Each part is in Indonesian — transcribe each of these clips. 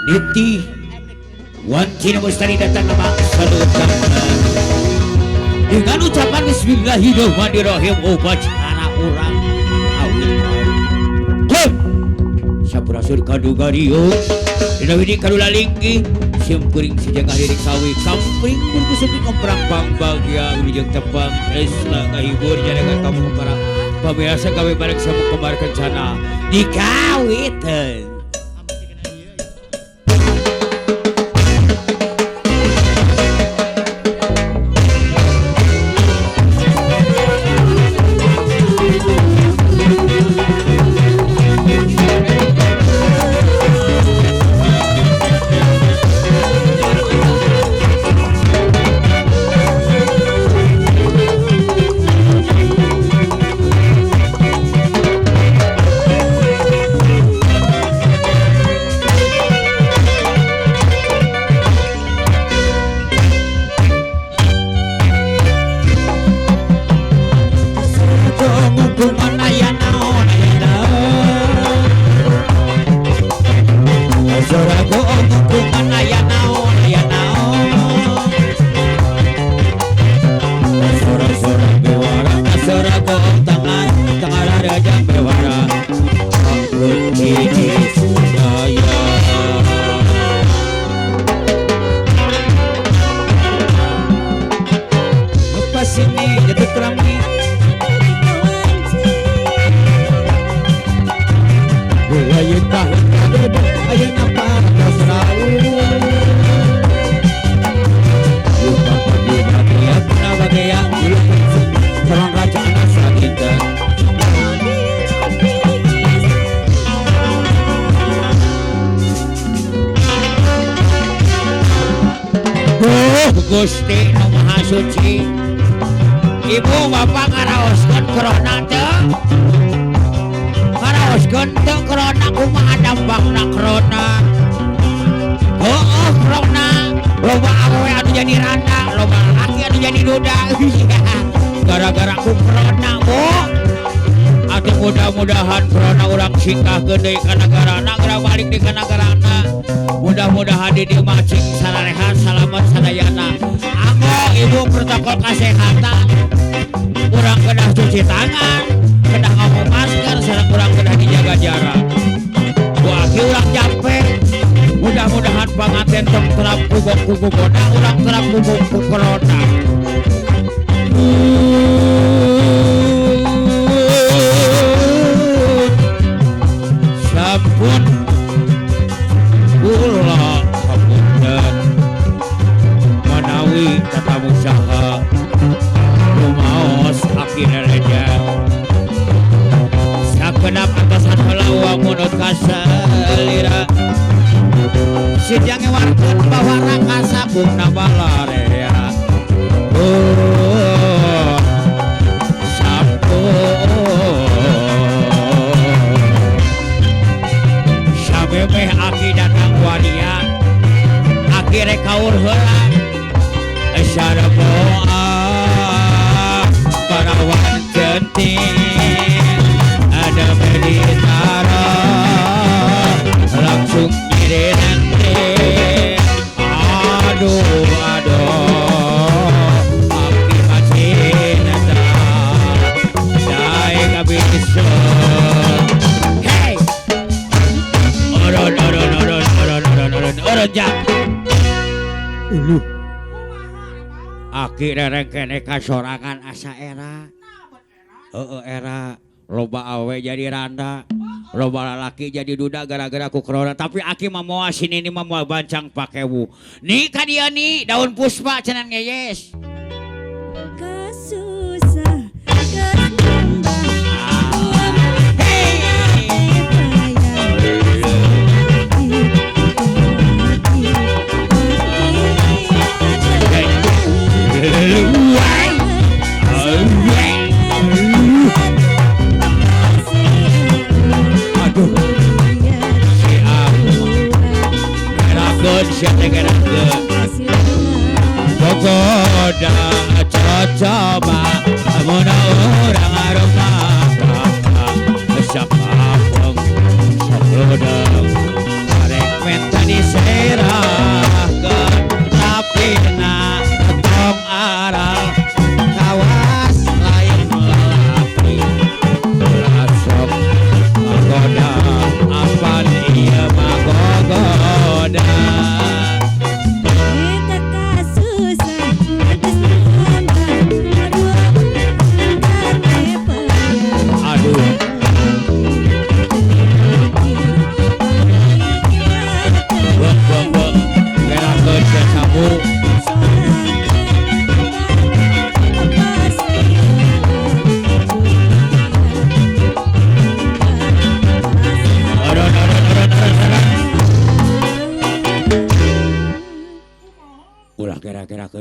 Niti Wancina Mustari datang nama salutan dengan ucapan Bismillahirrahmanirrahim upacara orang awin Sampurasun kadugario dina widi kadulalinggi simkuring sejengah lirik sawi kampring berkusupi komprang pang bahagia ulijeng tepang esla ngahibur jalangan kamu para pabiasa gawe bareng sama kemar kencana dikawitan. Gusti Nu Maha Suci Ibu Bapak ngaraoskeun korona teu ngaraoskeun teu korona kumaha dampakna korona korona loba awewe anu jadi randa loba laki anu jadi duda gara-gara ku korona Bu atuh mudah-mudahan korona urang singkah gede ka nagarana gara balik di ka nagarana mudah-mudahan di dieu mah cing sararehat salamet sadayana. Anggo ibu protokol kesehatan urang kedah cuci tangan kedah ngomong masker sareng urang kedah dijaga jarak bu aki urang capek mudah-mudahan panganten tong terap kubuk boda urang terap kubuk corona sampun kula hapunten manawi tatamu saha rumaos akhirnya reja sakenap atasan helawa munut kasalira sijange warten bahwa raka sabung nabalarea samemeh aki datang wadia akhirnya kaur heula asyara doa parawan genting ada meditara langsung nyiri nanti aduh aki masih nata saya gak bisa hey orang jak aki rereng kene kasorangan asa era era loba awe jadi randa loba lalaki jadi duda gara-gara ku corona tapi aki mah moal sini ini mah moal bancang pakewu nih kadia nih daun puspa cenah ngeyes kasusah Goda coba mun urang aroma siapa pun saudara arek mentani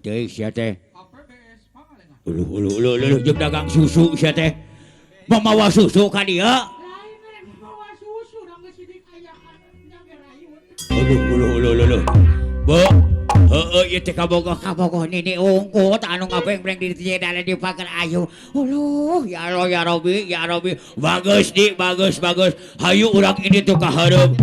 teh sia teh. Uluh jeung dagang susu sia teh. Mamawa susu ka dieu. Uluh. Bo, heeh ieu teh kabogoh nini ungkut anu ngabeng-beng di dieu dalan di pagar ayu. Uluh, ya Allah ya Rabbi. Bagus di, bagus. Hayu urang ini tuh ka hareup.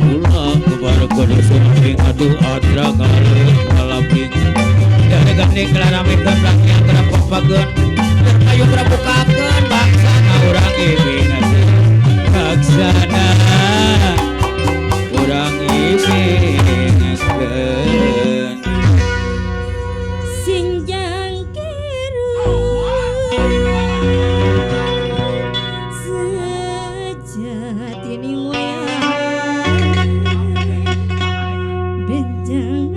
Ulah kebarek pada sumping atuh adra kali kalaping. Dari gandeng kelaramekeun rakyat kerap papageun. Ayo kerap bukakeun bangsana urang ibing atuh. Bangsana urang ibingeun singjang kiru sejati wayang benjang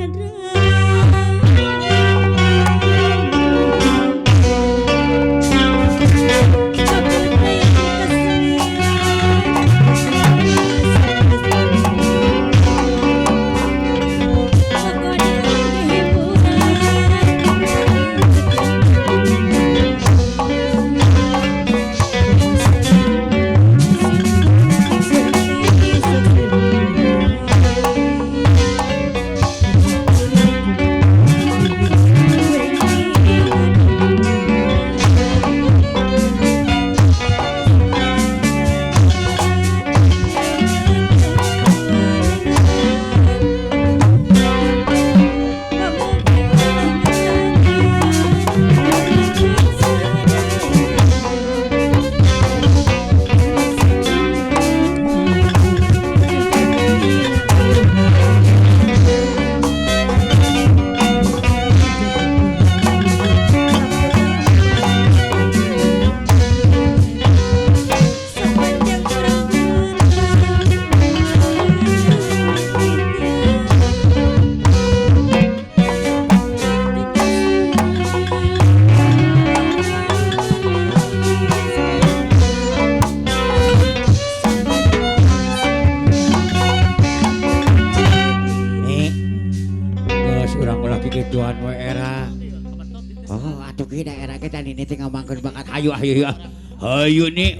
hayu nih.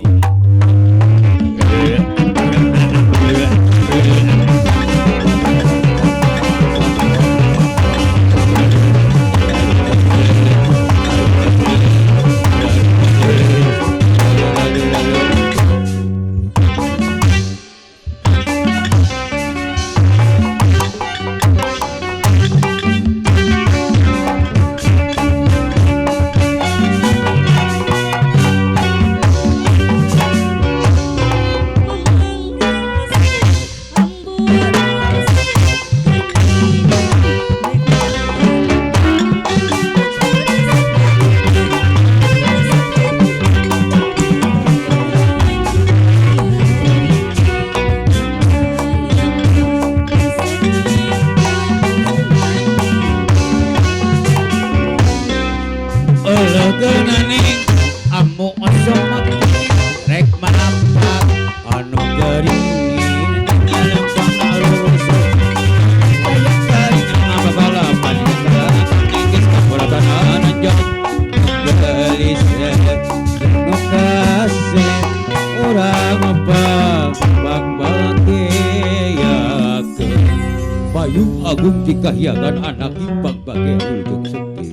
Payung agung dikahyangan anak ipang bagai uljung sepi.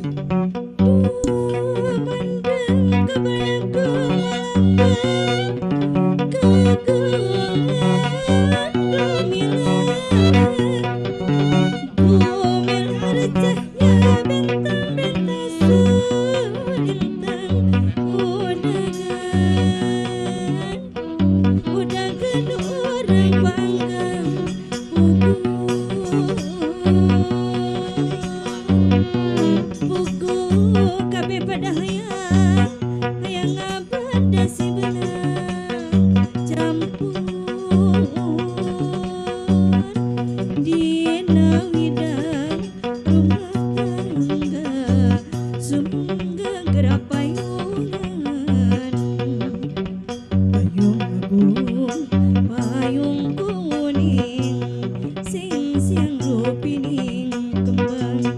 Payung kuning sing siang rupining kembang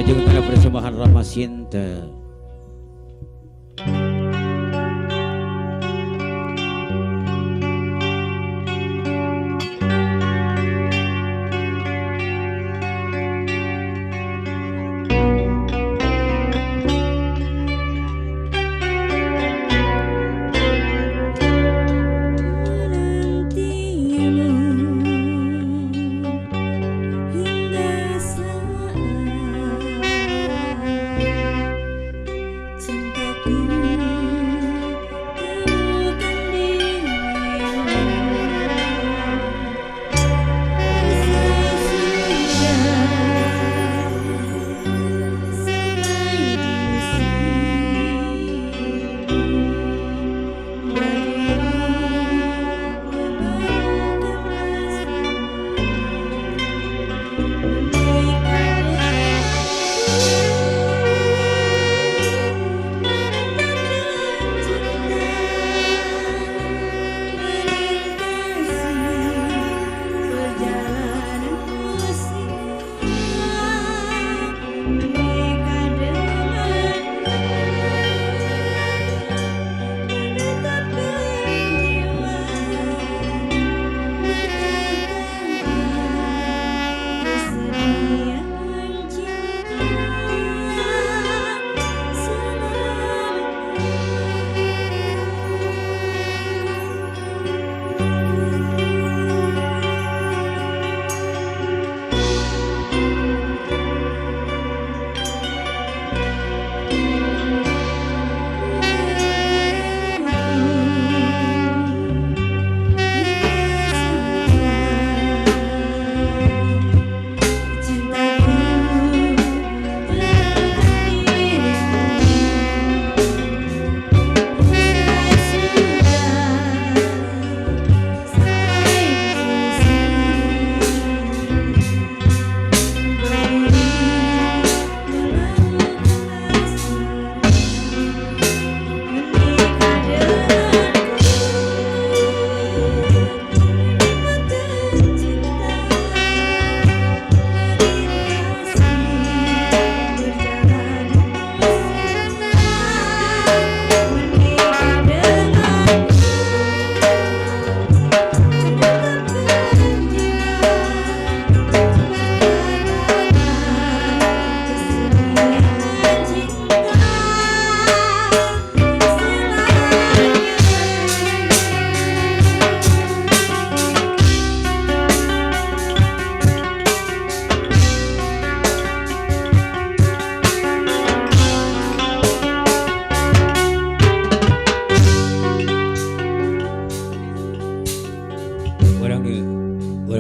juga karena persembahan Rama Sinta.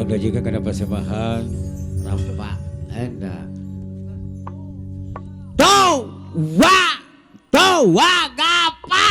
Orang juga karena persembahan Rampa Enda. Towa gapa.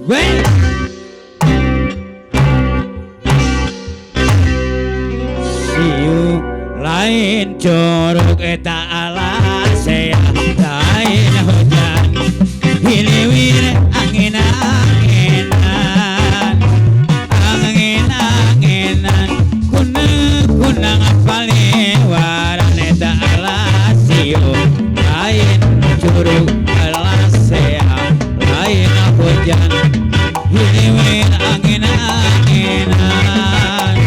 Weh. Siu lain curug eta alasea lain hujan hiliwir angin-anginan angin-anginan kunang apalin waran eta alasio lain curug alasea lain hujan hiliwir angin-anginan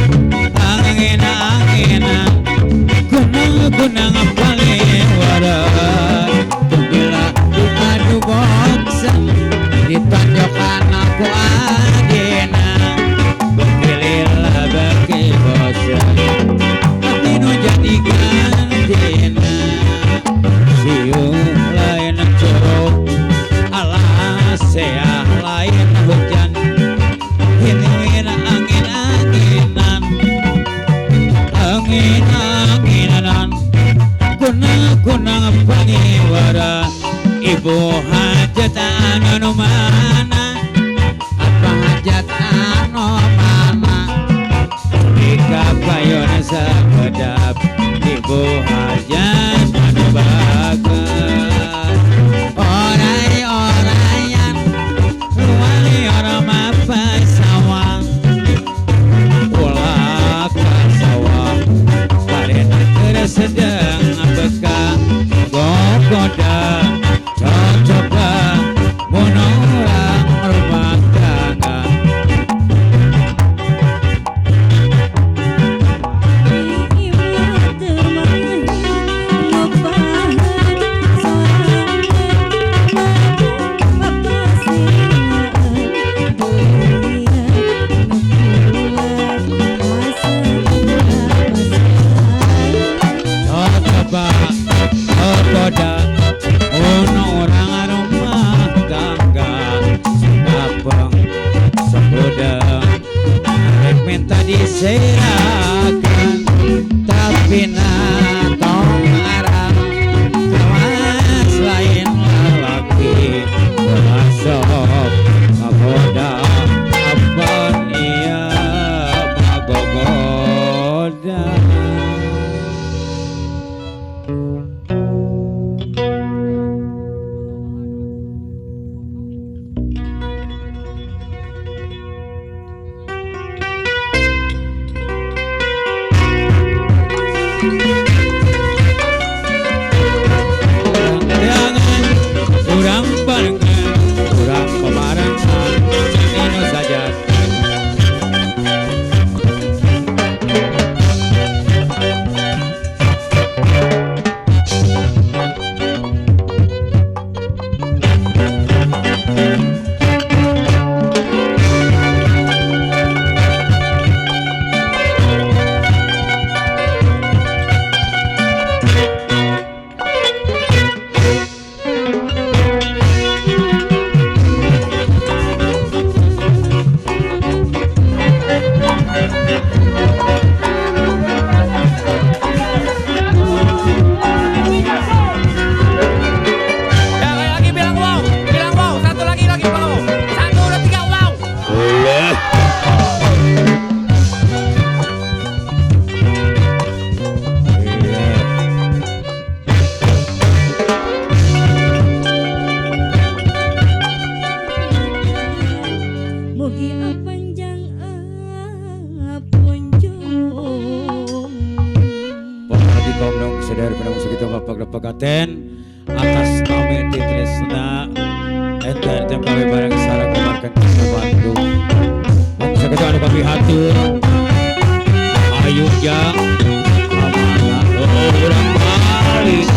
angin-anginan kunang apalin waran bila adu bokseng ditonjokan aku agena berkelilah bagi bosan tapi nu jadi gantina siu lain curug alasea lain hujan hiliwir angin-anginan angin-anginan kunang pangiwara ibu hajat anu mana apa hajat anu mana jika payon sakedap ibu hajat anu bagas orai-oraian luari orang apa sawang ulah ka sawang parena keur sedang beka gogoda coba orang rumah tangga coba gogoda orang rumah tangga kapeng sebudang rek minta diserakan tapi natong arang kawas lain lalaki berasok magoda apaan iya magogoda. Kurang barengan, kurang pemarangan, ini saja. Pagaten atas nama Titresna enter tempat barang sarang kemarkan ke Bandung bisa kejuan kami hatur ayu jang amanah orang balik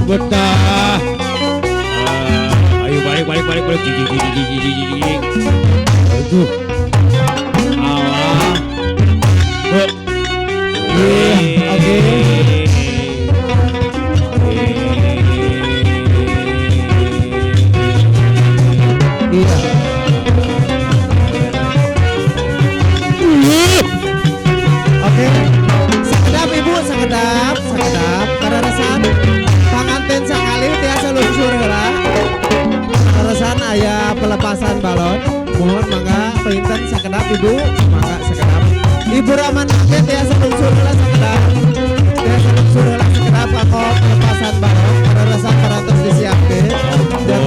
betah ayo balik jijik aduh alah oke. Sakedap ibu, sakedap kararasan panganten sakali tiasa luncur heula. Kararasan aya pelepasan balon. mohon mangga pinten sakedap ibu mangga sakedap ibu Rahman Aket ya selungsur heula sakedap ya selungsur heula sakedap kanggo pelepasan balon kararasan parantos disiapkeun dan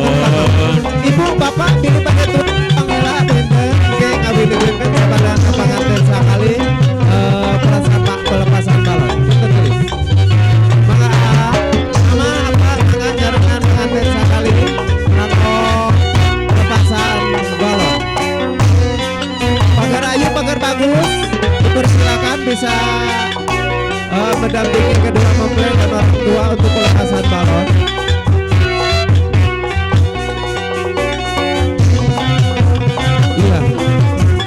ibu bapak pilih pakai tumpang heula pinten oke ngabili-bilikeun sabaraha ka panganten sakali perasaan pak pelepasan balon pinten tulis mangga mama apa mangga nyarengan pengantin sakali kanggo pelepasan balon pagar ayu pagar bagus dipersilakan bisa mendampingi kedua mempelai dan orang tua untuk pelepasan balon. Iya.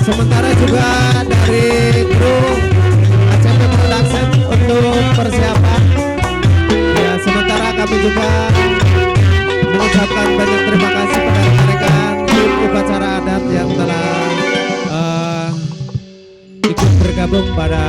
Sementara juga dari kru ACP Production untuk persiapan. Ya, sementara kami juga mengucapkan banyak terima kasih pada rekan-rekan tim upacara adat yang telah ikut bergabung pada